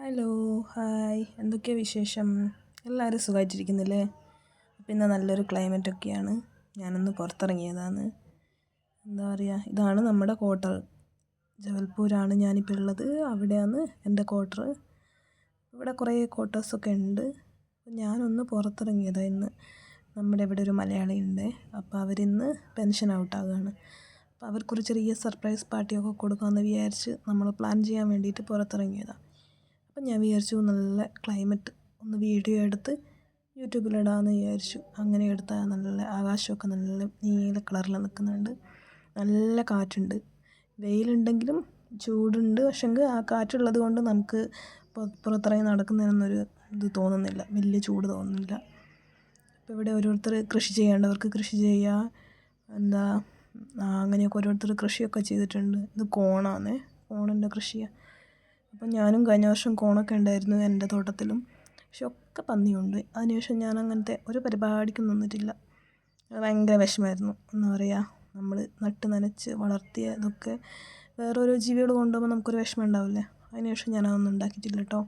Hello, hi, എന്തൊക്കെയാണ് വിശേഷം? എല്ലാവരും സുഖമായിട്ടിരിക്കുന്നില്ലേ? അപ്പോൾ ഇന്ന് നല്ലൊരു ക്ലൈമറ്റൊക്കെയാണ്. ഞാനൊന്ന് പുറത്തിറങ്ങിയതാണ്. എന്താ പറയുക, ഇതാണ് നമ്മുടെ ക്വാർട്ടർ. ജബൽപൂരാണ് ഞാനിപ്പോൾ ഉള്ളത്. അവിടെയാണ് എൻ്റെ ക്വാർട്ടർ. ഇവിടെ കുറേ ക്വാർട്ടേഴ്സൊക്കെ ഉണ്ട്. ഞാനൊന്ന് പുറത്തിറങ്ങിയതാണ് ഇന്ന്. നമ്മുടെ ഇവിടെ ഒരു മലയാളി ഉണ്ട്. അപ്പോൾ അവരിന്ന് പെൻഷൻ ഔട്ടാകുകയാണ്. അപ്പോൾ അവർക്കൊരു ചെറിയ സർപ്രൈസ് പാർട്ടിയൊക്കെ കൊടുക്കാമെന്ന് വിചാരിച്ച് നമ്മൾ പ്ലാൻ ചെയ്യാൻ വേണ്ടിയിട്ട് പുറത്തിറങ്ങിയതാണ്. അപ്പം ഞാൻ വിചാരിച്ചു നല്ല ക്ലൈമറ്റ് ഒന്ന് വീഡിയോ എടുത്ത് യൂട്യൂബിലിടാമെന്ന് വിചാരിച്ചു. അങ്ങനെ എടുത്താൽ നല്ല ആകാശമൊക്കെ നല്ല നീല കളറിൽ നിൽക്കുന്നുണ്ട്. നല്ല കാറ്റുണ്ട്. വെയിലുണ്ടെങ്കിലും ചൂടുണ്ട്. പക്ഷെങ്കിൽ ആ കാറ്റുള്ളത് കൊണ്ട് നമുക്ക് പുറത്തിറങ്ങി നടക്കുന്നതിനൊന്നൊരു ഇത് തോന്നുന്നില്ല, വലിയ ചൂട് തോന്നുന്നില്ല. അപ്പോൾ ഇവിടെ ഓരോരുത്തർ കൃഷി ചെയ്യേണ്ടവർക്ക് കൃഷി ചെയ്യുക, എന്താ അങ്ങനെയൊക്കെ ഓരോരുത്തർ കൃഷിയൊക്കെ ചെയ്തിട്ടുണ്ട്. ഇത് കോണാണ്, കോണിൻ്റെ കൃഷിയാണ്. അപ്പം ഞാനും കഴിഞ്ഞ വർഷം കോണൊക്കെ ഉണ്ടായിരുന്നു എൻ്റെ തോട്ടത്തിലും. പക്ഷെ ഒക്കെ പന്നിയുണ്ട്. അതിനുശേഷം ഞാൻ അങ്ങനത്തെ ഒരു പരിപാടിക്കും നിന്നിട്ടില്ല. ഭയങ്കര വിഷമമായിരുന്നു. എന്താ പറയുക, നമ്മൾ നട്ട് നനച്ച് വളർത്തിയ ഇതൊക്കെ വേറോരോ ജീവികൾ കൊണ്ടുപോകുമ്പോൾ നമുക്കൊരു വിഷമം ഉണ്ടാവില്ലേ? അതിനുശേഷം ഞാനതൊന്നും ഉണ്ടാക്കിയിട്ടില്ല കേട്ടോ.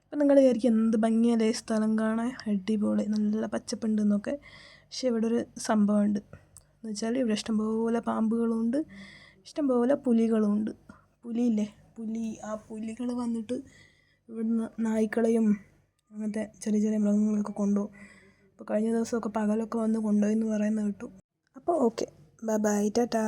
അപ്പം നിങ്ങൾ വിചാരിക്കും എന്ത് ഭംഗിയല്ലേ സ്ഥലം കാണാൻ, അടിപൊളി, നല്ല പച്ചപ്പുണ്ട് എന്നൊക്കെ. പക്ഷെ ഇവിടെ ഒരു സംഭവമുണ്ട്. എന്ന് വെച്ചാൽ ഇവിടെ ഇഷ്ടംപോലെ പാമ്പുകളുമുണ്ട്, ഇഷ്ടംപോലെ പുലികളുമുണ്ട്. പുലിയില്ലേ, ആ പുലികൾ വന്നിട്ട് ഇവിടുന്ന് നായ്ക്കളെയും അങ്ങനത്തെ ചെറിയ ചെറിയ മൃഗങ്ങളൊക്കെ കൊണ്ടുപോകും. അപ്പോൾ കഴിഞ്ഞ ദിവസമൊക്കെ പകലൊക്കെ വന്ന് കൊണ്ടുപോയി എന്ന് പറയുന്നത് കേട്ടു. അപ്പോൾ ഓക്കെ, ബൈ ബൈ, ടാറ്റാ.